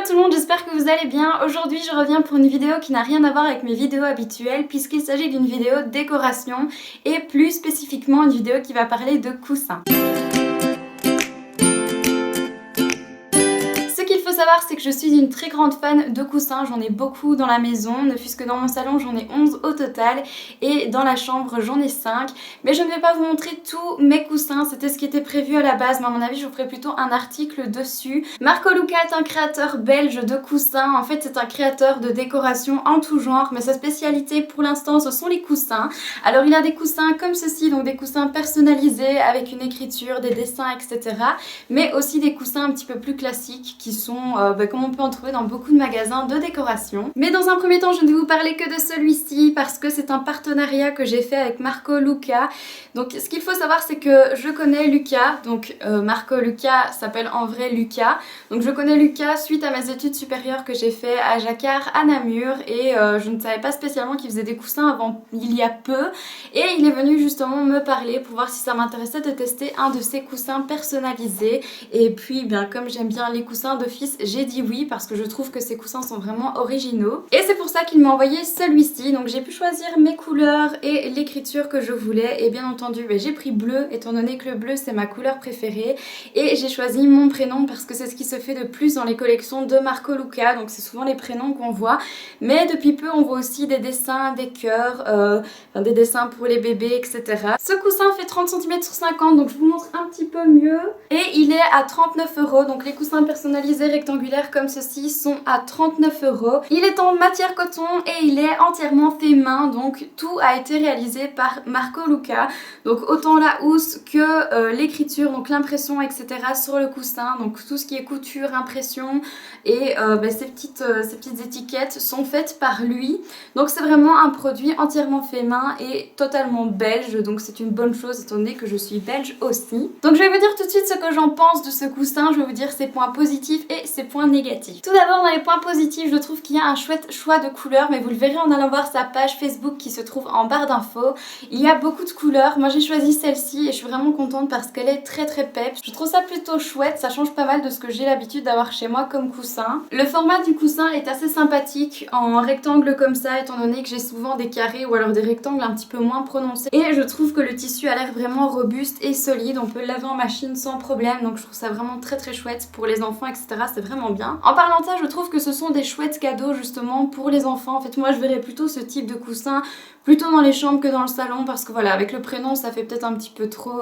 tout le monde, j'espère que vous allez bien. Aujourd'hui je reviens pour une vidéo qui n'a rien à voir avec mes vidéos habituelles puisqu'il s'agit d'une vidéo décoration et plus spécifiquement une vidéo qui va parler de coussins. Savoir, c'est que je suis une très grande fan de coussins, j'en ai beaucoup dans la maison, ne fût-ce que dans mon salon j'en ai 11 au total et dans la chambre j'en ai 5, mais je ne vais pas vous montrer tous mes coussins, c'était ce qui était prévu à la base, mais à mon avis je vous ferai plutôt un article dessus. Marco Luca est un créateur belge de coussins, en fait c'est un créateur de décoration en tout genre, mais sa spécialité pour l'instant ce sont les coussins. Alors il a des coussins comme ceci, donc des coussins personnalisés avec une écriture, des dessins, etc. Mais aussi des coussins un petit peu plus classiques qui sont comme on peut en trouver dans beaucoup de magasins de décoration. Mais dans un premier temps je ne vais vous parler que de celui-ci parce que c'est un partenariat que j'ai fait avec Marco Luca. Donc ce qu'il faut savoir c'est que je connais Luca, donc Marco Luca s'appelle en vrai Luca. Donc je connais Luca suite à mes études supérieures que j'ai fait à Jacquard à Namur et je ne savais pas spécialement qu'il faisait des coussins avant il y a peu et il est venu justement me parler pour voir si ça m'intéressait de tester un de ses coussins personnalisés et puis bien comme j'aime bien les coussins d'office j'ai dit oui parce que je trouve que ces coussins sont vraiment originaux et c'est pour ça qu'il m'a envoyé celui-ci. Donc j'ai pu choisir mes couleurs et l'écriture que je voulais et bien entendu j'ai pris bleu étant donné que le bleu c'est ma couleur préférée et j'ai choisi mon prénom parce que c'est ce qui se fait de plus dans les collections de Marco Luca, donc c'est souvent les prénoms qu'on voit, mais depuis peu on voit aussi des dessins, des cœurs, des dessins pour les bébés, etc. Ce coussin fait 30 cm sur 50, donc je vous montre un petit peu mieux et il est à 39 €. Donc les coussins personnalisés rectangulaires comme ceci sont à 39 €. Il est en matière coton et il est entièrement fait main, donc tout a été réalisé par Marco Luca. Donc autant la housse que l'écriture, donc l'impression, etc. sur le coussin, donc tout ce qui est couture, impression et ces petites étiquettes sont faites par lui. Donc c'est vraiment un produit entièrement fait main et totalement belge, donc c'est une bonne chose étant donné que je suis belge aussi. Donc je vais vous dire tout de suite ce que j'en pense de ce coussin, je vais vous dire ses points positifs et ses points négatifs. Tout d'abord dans les points positifs, je trouve qu'il y a un chouette choix de couleurs, mais vous le verrez en allant voir sa page Facebook qui se trouve en barre d'infos. Il y a beaucoup de couleurs, moi j'ai choisi celle-ci et je suis vraiment contente parce qu'elle est très peps. Je trouve ça plutôt chouette, ça change pas mal de ce que j'ai l'habitude d'avoir chez moi comme coussin. Le format du coussin est assez sympathique en rectangle comme ça, étant donné que j'ai souvent des carrés ou alors des rectangles un petit peu moins prononcés. Et je trouve que le tissu a l'air vraiment robuste et solide, on peut le laver en machine sans problème, donc je trouve ça vraiment très chouette pour les enfants, etc. C'est vraiment bien. En parlant de ça, je trouve que ce sont des chouettes cadeaux justement pour les enfants. En fait, moi je verrais plutôt ce type de coussin plutôt dans les chambres que dans le salon parce que voilà, avec le prénom ça fait peut-être un petit peu trop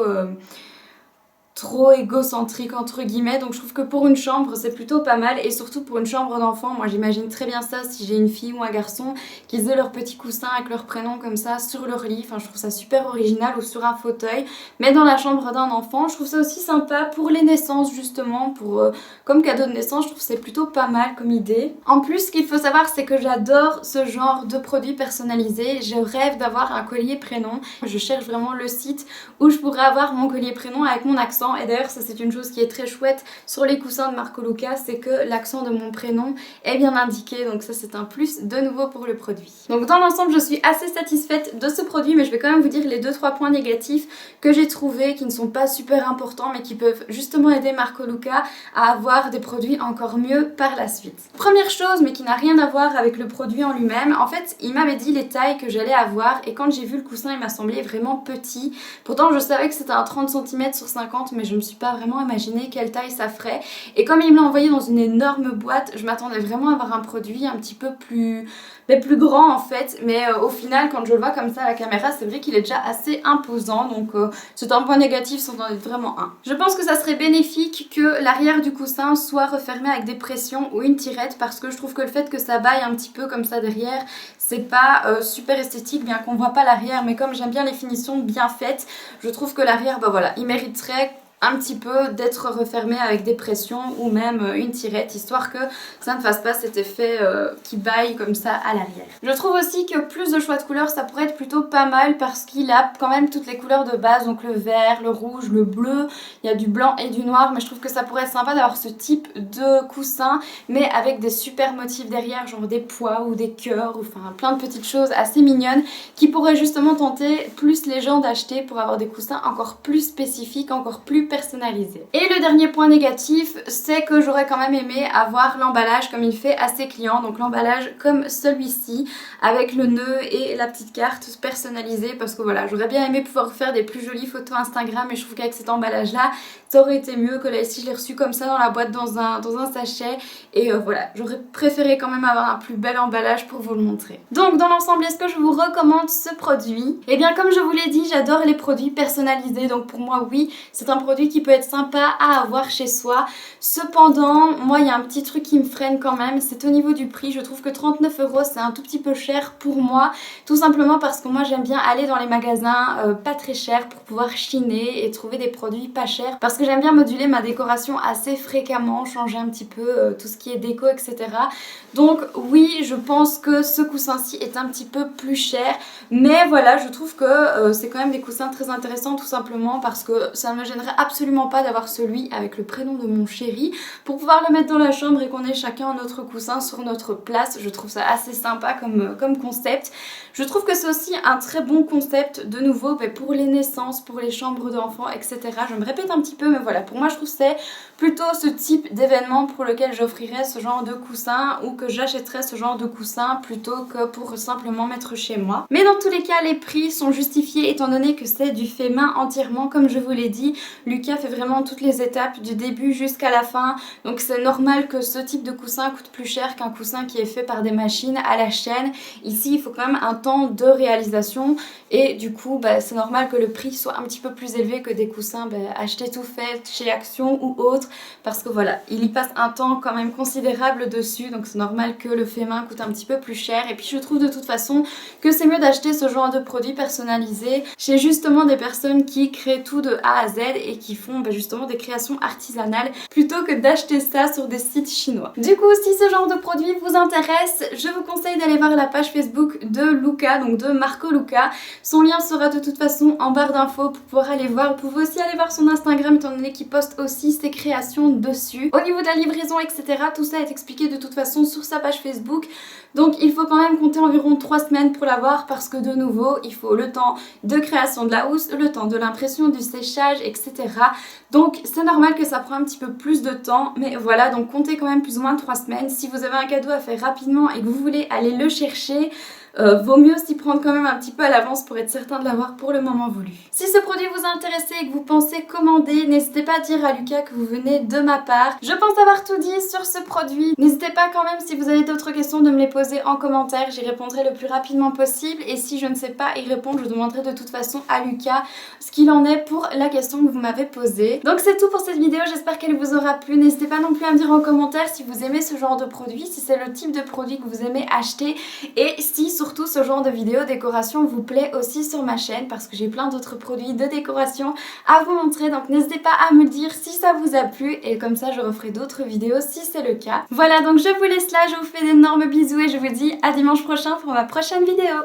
égocentrique entre guillemets, donc je trouve que pour une chambre c'est plutôt pas mal et surtout pour une chambre d'enfant. Moi j'imagine très bien ça si j'ai une fille ou un garçon qu'ils aient leur petit coussin avec leur prénom comme ça sur leur lit, enfin je trouve ça super original, ou sur un fauteuil, mais dans la chambre d'un enfant je trouve ça aussi sympa pour les naissances justement, pour comme cadeau de naissance. Je trouve que c'est plutôt pas mal comme idée. En plus ce qu'il faut savoir c'est que j'adore ce genre de produits personnalisés, je rêve d'avoir un collier prénom, je cherche vraiment le site où je pourrais avoir mon collier prénom avec mon accent. Et d'ailleurs ça c'est une chose qui est très chouette sur les coussins de Marco Luca, c'est que l'accent de mon prénom est bien indiqué, donc ça c'est un plus de nouveau pour le produit. Donc dans l'ensemble je suis assez satisfaite de ce produit, mais je vais quand même vous dire les 2-3 points négatifs que j'ai trouvés qui ne sont pas super importants mais qui peuvent justement aider Marco Luca à avoir des produits encore mieux par la suite. Première chose, mais qui n'a rien à voir avec le produit en lui-même, en fait il m'avait dit les tailles que j'allais avoir et quand j'ai vu le coussin il m'a semblé vraiment petit. Pourtant je savais que c'était un 30 cm sur 50, mais je me suis pas vraiment imaginé quelle taille ça ferait. Et comme il me l'a envoyé dans une énorme boîte, je m'attendais vraiment à avoir un produit un petit peu plus grand en fait, mais au final quand je le vois comme ça à la caméra c'est vrai qu'il est déjà assez imposant, donc c'est un point négatif sans en être vraiment un. Je pense que ça serait bénéfique que l'arrière du coussin soit refermé avec des pressions ou une tirette, parce que je trouve que le fait que ça baille un petit peu comme ça derrière c'est pas super esthétique, bien qu'on voit pas l'arrière, mais comme j'aime bien les finitions bien faites, je trouve que l'arrière voilà, il mériterait un petit peu d'être refermé avec des pressions ou même une tirette, histoire que ça ne fasse pas cet effet qui baille comme ça à l'arrière. Je trouve aussi que plus de choix de couleurs ça pourrait être plutôt pas mal parce qu'il a quand même toutes les couleurs de base, donc le vert, le rouge, le bleu, il y a du blanc et du noir, mais je trouve que ça pourrait être sympa d'avoir ce type de coussin mais avec des super motifs derrière, genre des pois ou des cœurs, ou enfin plein de petites choses assez mignonnes qui pourraient justement tenter plus les gens d'acheter pour avoir des coussins encore plus spécifiques, encore plus plus personnalisé. Et le dernier point négatif, c'est que j'aurais quand même aimé avoir l'emballage comme il fait à ses clients, donc l'emballage comme celui-ci avec le nœud et la petite carte personnalisée, parce que voilà, j'aurais bien aimé pouvoir faire des plus jolies photos Instagram, et je trouve qu'avec cet emballage là ça aurait été mieux que là ici je l'ai reçu comme ça dans la boîte dans un sachet, et voilà, j'aurais préféré quand même avoir un plus bel emballage pour vous le montrer. Donc dans l'ensemble, est-ce que je vous recommande ce produit? Et bien comme je vous l'ai dit, j'adore les produits personnalisés, donc pour moi oui, c'est un produit qui peut être sympa à avoir chez soi. Cependant, moi il y a un petit truc qui me freine quand même, c'est au niveau du prix. Je trouve que 39 € c'est un tout petit peu cher pour moi, tout simplement parce que moi j'aime bien aller dans les magasins pas très chers pour pouvoir chiner et trouver des produits pas chers, parce que j'aime bien moduler ma décoration assez fréquemment, changer un petit peu tout ce qui est déco, etc. Donc oui, je pense que ce coussin-ci est un petit peu plus cher, mais voilà, je trouve que c'est quand même des coussins très intéressants, tout simplement parce que ça ne me gênerait absolument pas d'avoir celui avec le prénom de mon chéri pour pouvoir le mettre dans la chambre et qu'on ait chacun notre coussin sur notre place. Je trouve ça assez sympa comme concept. Je trouve que c'est aussi un très bon concept, de nouveau, pour les naissances, pour les chambres d'enfants, etc. Je me répète un petit peu, mais voilà, pour moi je trouve que c'est plutôt ce type d'événement pour lequel j'offrirais ce genre de coussin, ou que j'achèterais ce genre de coussin plutôt que pour simplement mettre chez moi. Mais dans tous les cas, les prix sont justifiés étant donné que c'est du fait main entièrement. Comme je vous l'ai dit, Lucas fait vraiment toutes les étapes du début jusqu'à la fin, donc c'est normal que ce type de coussin coûte plus cher qu'un coussin qui est fait par des machines à la chaîne. Ici, il faut quand même un temps de réalisation, et du coup c'est normal que le prix soit un petit peu plus élevé que des coussins achetés tout fait chez Action ou autre, parce que voilà, il y passe un temps quand même considérable dessus, donc c'est normal que le fait main coûte un petit peu plus cher. Et puis je trouve de toute façon que c'est mieux d'acheter ce genre de produits personnalisés chez justement des personnes qui créent tout de A à Z et qui font justement des créations artisanales, plutôt que d'acheter ça sur des sites chinois. Du coup, si ce genre de produit vous intéresse, je vous conseille d'aller voir la page Facebook de Luca, donc de Marco Luca. Son lien sera de toute façon en barre d'infos pour pouvoir aller voir. Vous pouvez aussi aller voir son Instagram étant donné qu'il poste aussi ses créations dessus. Au niveau de la livraison, etc., tout ça est expliqué de toute façon sur sa page Facebook. Donc il faut quand même compter environ 3 semaines pour l'avoir, parce que de nouveau il faut le temps de création de la housse, le temps de l'impression, du séchage, etc. Donc c'est normal que ça prend un petit peu plus de temps, mais voilà, donc comptez quand même plus ou moins 3 semaines. Si vous avez un cadeau à faire rapidement et que vous voulez aller le chercher, vaut mieux s'y prendre quand même un petit peu à l'avance pour être certain de l'avoir pour le moment voulu. Si ce produit vous a intéressé et que vous pensez commander, n'hésitez pas à dire à Lucas que vous venez de ma part. Je pense avoir tout dit sur ce produit. N'hésitez pas quand même, si vous avez d'autres questions, de me les poser en commentaire. J'y répondrai le plus rapidement possible, et si je ne sais pas y répondre, je demanderai de toute façon à Lucas ce qu'il en est pour la question que vous m'avez posée. Donc c'est tout pour cette vidéo, j'espère qu'elle vous aura plu. N'hésitez pas non plus à me dire en commentaire si vous aimez ce genre de produit, si c'est le type de produit que vous aimez acheter, et si surtout ce genre de vidéo décoration vous plaît aussi sur ma chaîne, parce que j'ai plein d'autres produits de décoration à vous montrer. Donc n'hésitez pas à me dire si ça vous a plu, et comme ça je referai d'autres vidéos si c'est le cas. Voilà, donc je vous laisse là, je vous fais d'énormes bisous et je vous dis à dimanche prochain pour ma prochaine vidéo.